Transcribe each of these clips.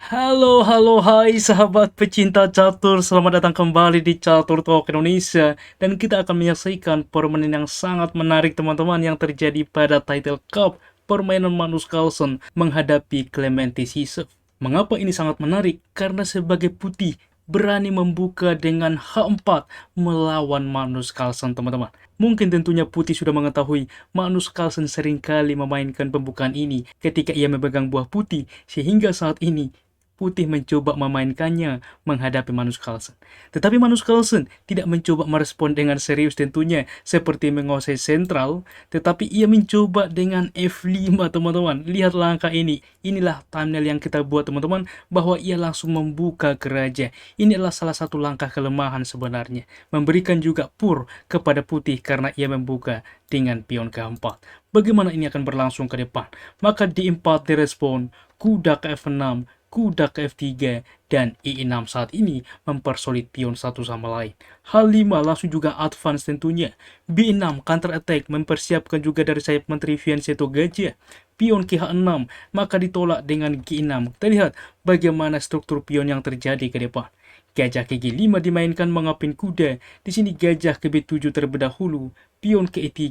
Hai sahabat pecinta catur, selamat datang kembali di Catur Talk Indonesia. Dan kita akan menyaksikan permainan yang sangat menarik teman-teman yang terjadi pada Title Cup, permainan Magnus Carlsen menghadapi Clemente Cizev. Mengapa ini sangat menarik? Karena sebagai putih berani membuka dengan H4 melawan Magnus Carlsen teman-teman. Mungkin tentunya putih sudah mengetahui Magnus Carlsen seringkali memainkan pembukaan ini ketika ia memegang buah putih, sehingga saat ini putih mencoba memainkannya menghadapi Magnus Carlsen. Tetapi Magnus Carlsen tidak mencoba merespon dengan serius tentunya seperti menguasai sentral, tetapi ia mencoba dengan F5 teman-teman. Lihat langkah ini. Inilah thumbnail yang kita buat teman-teman, bahwa ia langsung membuka ke raja. Ini adalah salah satu langkah kelemahan sebenarnya. Memberikan juga pur kepada putih karena ia membuka dengan pion keempat. Bagaimana ini akan berlangsung ke depan? Maka di 4 direspon, kuda ke F6, kuda ke F3, dan E6 saat ini mempersolid pion satu sama lain. H5 langsung juga advance tentunya. B6 counter attack mempersiapkan juga dari sayap menteri Fianchetto Gajah. Pion ke H6 maka ditolak dengan G6. Kita lihat bagaimana struktur pion yang terjadi ke depan. Gajah ke G5 dimainkan mengapin kuda. Di sini gajah ke B7 terlebih dahulu, pion ke E3,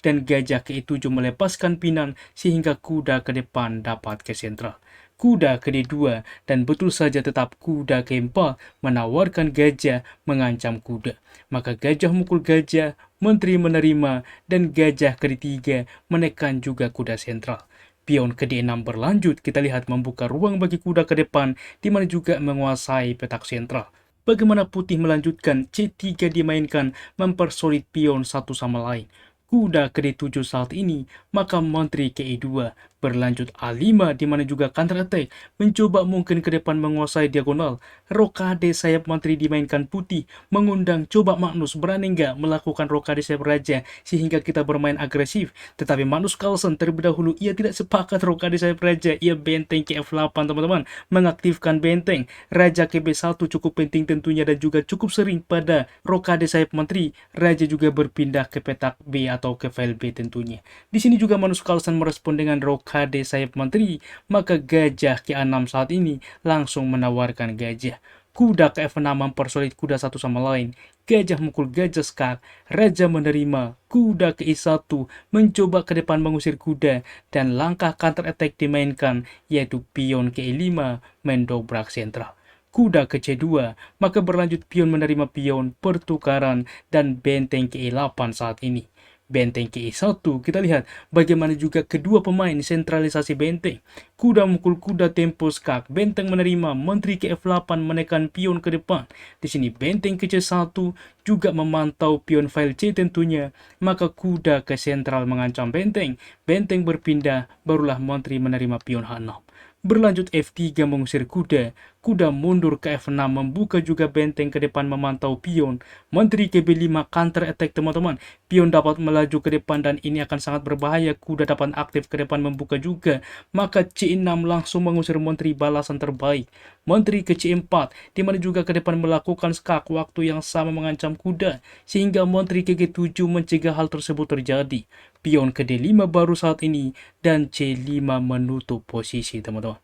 dan gajah ke E7 melepaskan pinang sehingga kuda ke depan dapat ke sentral. Kuda ke D2, dan betul saja tetap kuda ke 4 menawarkan gajah mengancam kuda. Maka gajah mukul gajah, menteri menerima, dan gajah ke D3 menekan juga kuda sentral. Pion ke D6 berlanjut, kita lihat membuka ruang bagi kuda ke depan, di mana juga menguasai petak sentral. Bagaimana putih melanjutkan, C3 dimainkan, mempersolid pion satu sama lain. Kuda ke D7 saat ini, maka menteri ke E2, berlanjut A5 di mana juga counter attack, mencoba mungkin ke depan menguasai diagonal. Rokade sayap menteri dimainkan putih, mengundang coba Magnus berani nggak melakukan rokade sayap raja sehingga kita bermain agresif. Tetapi Magnus Carlsen terlebih dahulu ia tidak sepakat rokade sayap raja, ia benteng ke F8 teman-teman, mengaktifkan benteng. Raja ke B1 cukup penting tentunya dan juga cukup sering pada rokade sayap menteri. Raja juga berpindah ke petak B atau ke file B tentunya. Di sini juga Magnus Carlsen merespon dengan rokade sayap menteri, maka gajah ke 6 saat ini langsung menawarkan gajah. Kuda ke F6 mempersolid kuda satu sama lain. Gajah mukul gajah skak, raja menerima, kuda ke E1 mencoba ke depan mengusir kuda, dan langkah counter attack dimainkan, yaitu pion ke E5 mendobrak sentral. Kuda ke C2, maka berlanjut pion menerima pion, pertukaran, dan benteng ke E8 saat ini. Benteng ke E1, kita lihat bagaimana juga kedua pemain sentralisasi benteng. Kuda mukul kuda tempo skak, benteng menerima, menteri ke F8 menekan pion ke depan. Di sini benteng ke C1 juga memantau pion file C tentunya, maka kuda ke sentral mengancam benteng. Benteng berpindah, barulah menteri menerima pion H6. Berlanjut F3 mengusir kuda, kuda mundur ke F6 membuka juga benteng ke depan memantau pion. Menteri ke B5 counter attack teman-teman, pion dapat melaju ke depan dan ini akan sangat berbahaya, kuda dapat aktif ke depan membuka juga. Maka C6 langsung mengusir menteri balasan terbaik. Menteri ke C4, di mana juga ke depan melakukan skak waktu yang sama mengancam kuda, sehingga menteri ke G7 mencegah hal tersebut terjadi. Pion ke D5 baru saat ini, dan C5 menutup posisi teman-teman.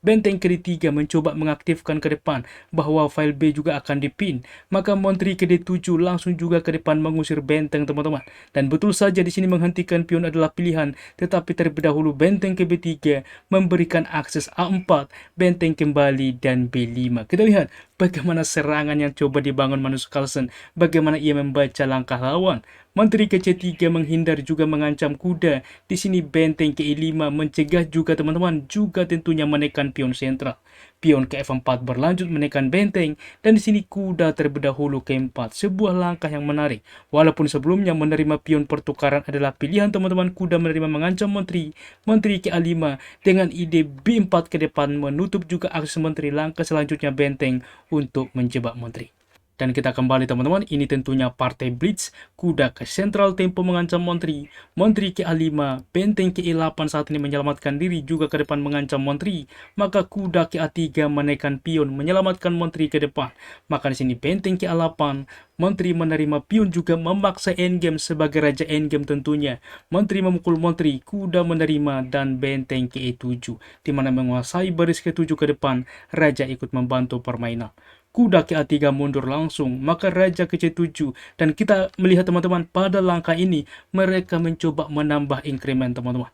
Benteng ke D3 mencoba mengaktifkan ke depan bahwa file B juga akan dipin. Maka menteri ke D7 langsung juga ke depan mengusir benteng teman-teman. Dan betul saja di sini menghentikan pion adalah pilihan, tetapi terlebih dahulu benteng ke B3 memberikan akses A4, benteng kembali, dan B5. Kita lihat bagaimana serangan yang coba dibangun Magnus Carlsen, bagaimana ia membaca langkah lawan. Menteri ke C3 menghindar juga mengancam kuda. Di sini benteng ke E5 mencegah juga teman-teman, juga tentunya menekan pion sentral. Pion ke F4 berlanjut menekan benteng, dan di sini kuda terlebih dahulu ke 4. Sebuah langkah yang menarik. Walaupun sebelumnya menerima pion pertukaran adalah pilihan teman-teman, kuda menerima mengancam menteri. Menteri ke A5 dengan ide B4 ke depan menutup juga akses menteri. Langkah selanjutnya benteng untuk menjebak menteri. Dan kita kembali teman-teman, ini tentunya partai Blitz, kuda ke sentral tempo mengancam Montri, Montri ke A5, benteng ke E8 saat ini menyelamatkan diri juga ke depan mengancam Montri, maka kuda ke A3 menaikkan pion menyelamatkan Montri ke depan, maka di sini benteng ke A8, Montri menerima pion juga memaksa endgame sebagai raja endgame tentunya, Montri memukul Montri, kuda menerima dan benteng ke E7, di mana menguasai baris ke-7 ke depan, raja ikut membantu permainan. Kuda ke A3 mundur langsung, maka raja ke C7. Dan kita melihat teman-teman, pada langkah ini mereka mencoba menambah increment teman-teman.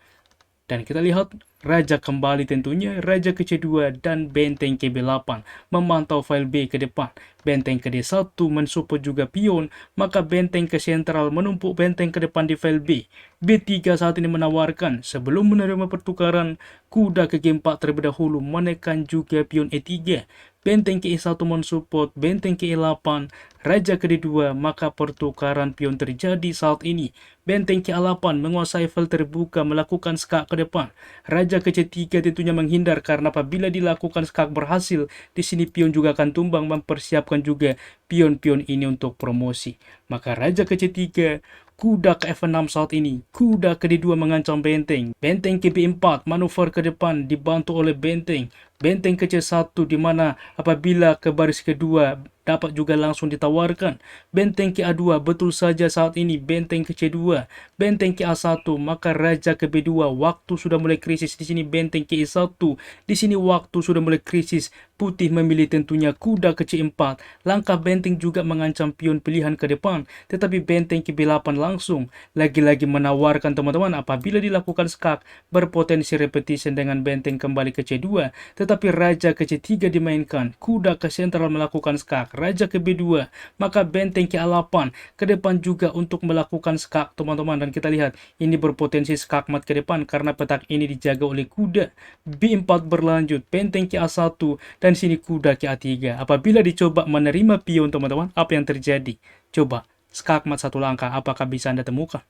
Dan kita lihat raja kembali tentunya, raja ke C2 dan benteng ke B8 memantau file B ke depan. Benteng ke D1 mensupport juga pion, maka benteng ke sentral menumpuk benteng ke depan di file B. B3 saat ini menawarkan sebelum menerima pertukaran, kuda ke G4 terlebih dahulu menekan juga pion E3. Benteng ke E1 mensupport, benteng ke E8, raja ke D2, maka pertukaran pion terjadi saat ini. Benteng ke A8 menguasai file terbuka melakukan skak ke depan. Raja ke C3 tentunya menghindar karena apabila dilakukan skak berhasil, di sini pion juga akan tumbang mempersiapkan juga pion-pion ini untuk promosi. Maka raja ke C3, kuda ke F6 saat ini. Kuda ke D2 mengancam benteng. Benteng ke B4 manuver ke depan dibantu oleh benteng. Benteng ke C1 di mana apabila ke baris kedua dapat juga langsung ditawarkan. Benteng ke A2 betul saja saat ini benteng ke C2. Benteng ke A1 maka raja ke B2 waktu sudah mulai krisis di sini benteng ke E1. Di sini waktu sudah mulai krisis. Putih memilih tentunya kuda ke C4. Langkah benteng juga mengancam pion pilihan ke depan. Tetapi benteng ke B8 langsung. Lagi-lagi menawarkan teman-teman apabila dilakukan skak berpotensi repetition dengan benteng kembali ke C2. Tetapi raja ke C3 dimainkan. Kuda ke sentral melakukan skak. Raja ke B2. Maka benteng ke A8 ke depan juga untuk melakukan skak teman-teman. Dan kita lihat ini berpotensi skakmat ke depan karena petak ini dijaga oleh kuda. B4 berlanjut. Benteng ke A1 dan sini kuda ke A3. Apabila dicoba menerima pion teman-teman, apa yang terjadi? Coba skakmat satu langkah, apakah bisa Anda temukan?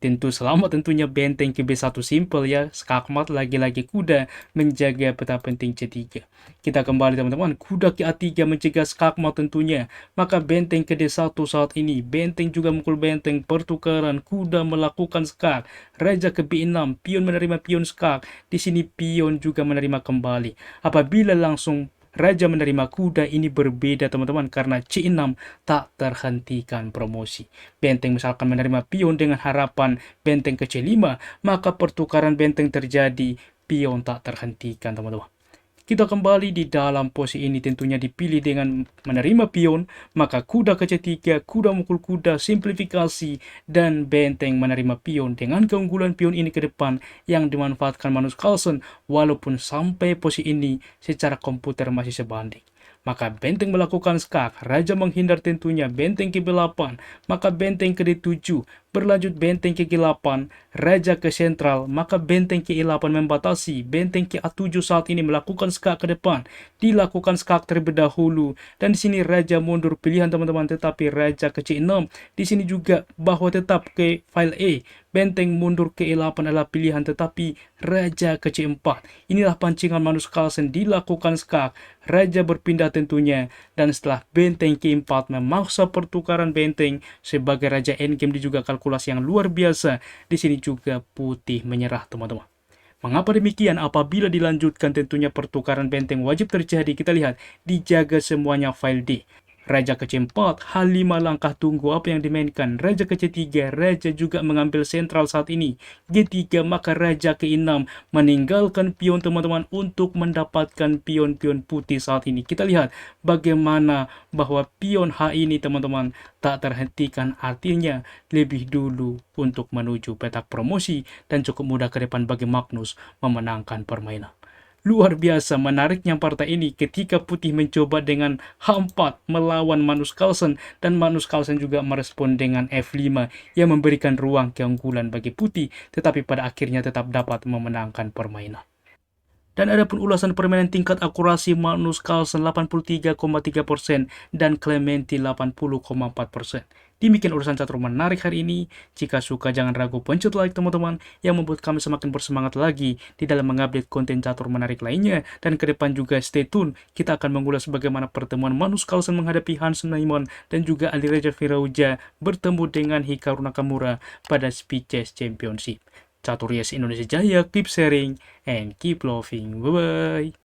Tentu selamat tentunya benteng ke B1 simple ya. Skakmat lagi-lagi kuda menjaga peta penting C3. Kita kembali teman-teman. Kuda ke A3 mencegah skakmat tentunya. Maka benteng ke D1 saat ini. Benteng juga mukul benteng. Pertukaran kuda melakukan skak. Raja ke B6. Pion menerima pion skak. Di sini pion juga menerima kembali. Apabila langsung raja menerima kuda ini berbeda teman-teman karena C6 tak terhentikan promosi. Benteng misalkan menerima pion dengan harapan benteng ke C5, maka pertukaran benteng terjadi, pion tak terhentikan teman-teman. Kita kembali di dalam posisi ini tentunya dipilih dengan menerima pion, maka kuda ke C3, kuda mukul kuda, simplifikasi, dan benteng menerima pion dengan keunggulan pion ini ke depan yang dimanfaatkan Magnus Carlsen walaupun sampai posisi ini secara komputer masih sebanding. Maka benteng melakukan skak, raja menghindar tentunya benteng ke B8, maka benteng ke D7, berlanjut benteng ke G8, raja ke sentral, maka benteng ke E8 membatasi, benteng ke A7 saat ini melakukan skak ke depan, dilakukan skak terlebih dahulu, dan di sini raja mundur pilihan teman-teman, tetapi raja ke C6, di sini juga bahwa tetap ke file A, benteng mundur ke E8 adalah pilihan tetapi raja ke C4. Inilah pancingan Magnus Carlsen dilakukan skak, raja berpindah tentunya, dan setelah benteng ke 4 memaksa pertukaran benteng sebagai raja endgame di juga kalkulasi yang luar biasa. Di sini juga putih menyerah teman-teman. Mengapa demikian? Apabila dilanjutkan tentunya pertukaran benteng wajib terjadi. Kita lihat dijaga semuanya file D. Raja ke C4, H5 langkah tunggu apa yang dimainkan. Raja ke C3, raja juga mengambil sentral saat ini. G3 maka raja ke 6 meninggalkan pion teman-teman untuk mendapatkan pion-pion putih saat ini. Kita lihat bagaimana bahwa pion H ini teman-teman tak terhentikan, artinya lebih dulu untuk menuju petak promosi dan cukup mudah ke depan bagi Magnus memenangkan permainan. Luar biasa menariknya partai ini ketika putih mencoba dengan H4 melawan Magnus Carlsen dan Magnus Carlsen juga merespon dengan F5 yang memberikan ruang keunggulan bagi putih tetapi pada akhirnya tetap dapat memenangkan permainan. Dan ada pun ulasan permainan tingkat akurasi Magnus Carlsen 83,3% dan Clementi 80,4%. Demikian urusan catur menarik hari ini. Jika suka jangan ragu pencet like teman-teman yang membuat kami semakin bersemangat lagi di dalam mengupdate konten catur menarik lainnya. Dan ke depan juga stay tune, kita akan mengulas bagaimana pertemuan Magnus Carlsen menghadapi Hans Niemann dan juga Alireza Firauja bertemu dengan Hikaru Nakamura pada Speed Chess Championship. Catur Yes Indonesia Jaya, keep sharing and keep loving. Bye-bye.